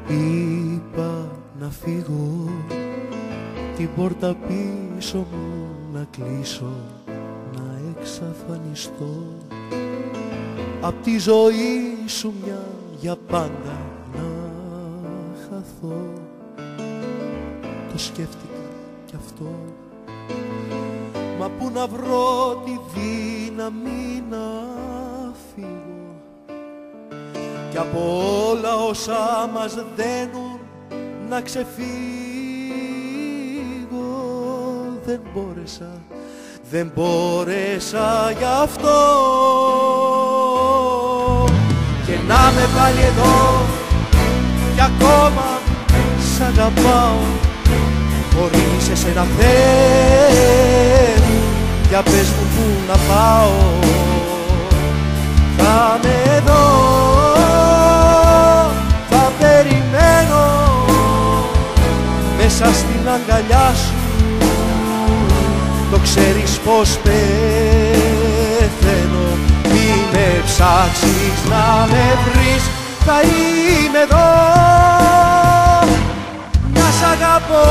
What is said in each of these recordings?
Είπα να φύγω, την πόρτα πίσω μου να κλείσω, να εξαφανιστώ απ' τη ζωή σου μια για πάντα να χαθώ. Το σκέφτηκα κι αυτό, μα πού να βρω τη δύναμη να φύγω κι από όλα όσα μας δένουν να ξεφύγω. Δεν μπόρεσα γι' αυτό και να με πάλι εδώ κι ακόμα σ' αγαπάω. Χωρίς εσένα Θεέ μου, για πες μου πού να πάω. Θα είμαι εδώ, θα περιμένω μέσα στην αγκαλιά σου. Το ξέρεις πως πεθαίνω. Μη με ψάξεις να με βρεις, θα είμαι εδώ να σ' αγαπώ.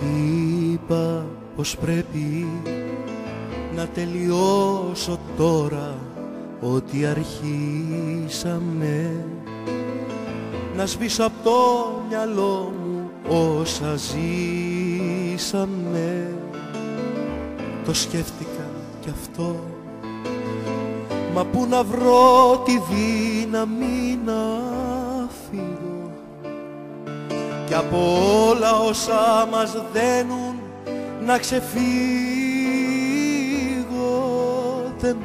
Είπα πως πρέπει να τελειώσω τώρα ό,τι αρχίσαμε, να σβήσω απ' το μυαλό μου όσα ζήσαμε. Το σκέφτηκα κι αυτό, μα πού να βρω τη δύναμη να φύγω κι από όλα όσα μας δένουν να ξεφύγω. Δεν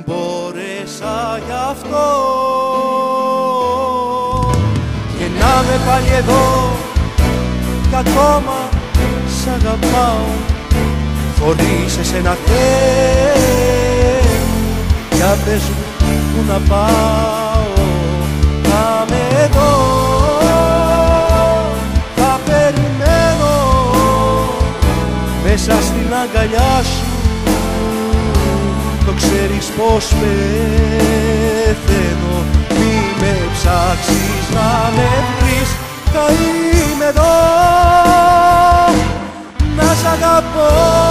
μπόρεσα γι' αυτό και να με πάλι εδώ κι ακόμα σ' αγαπάω. Χωρίς εσένα Θεέ μου, για πες μου που να πάω. Θα είμαι εδώ, θα περιμένω μέσα στην αγκαλιά σου. Το ξέρεις πως πεθαίνω. Μη με ψάξεις να με βρεις, θα είμαι εδώ να σ' αγαπώ.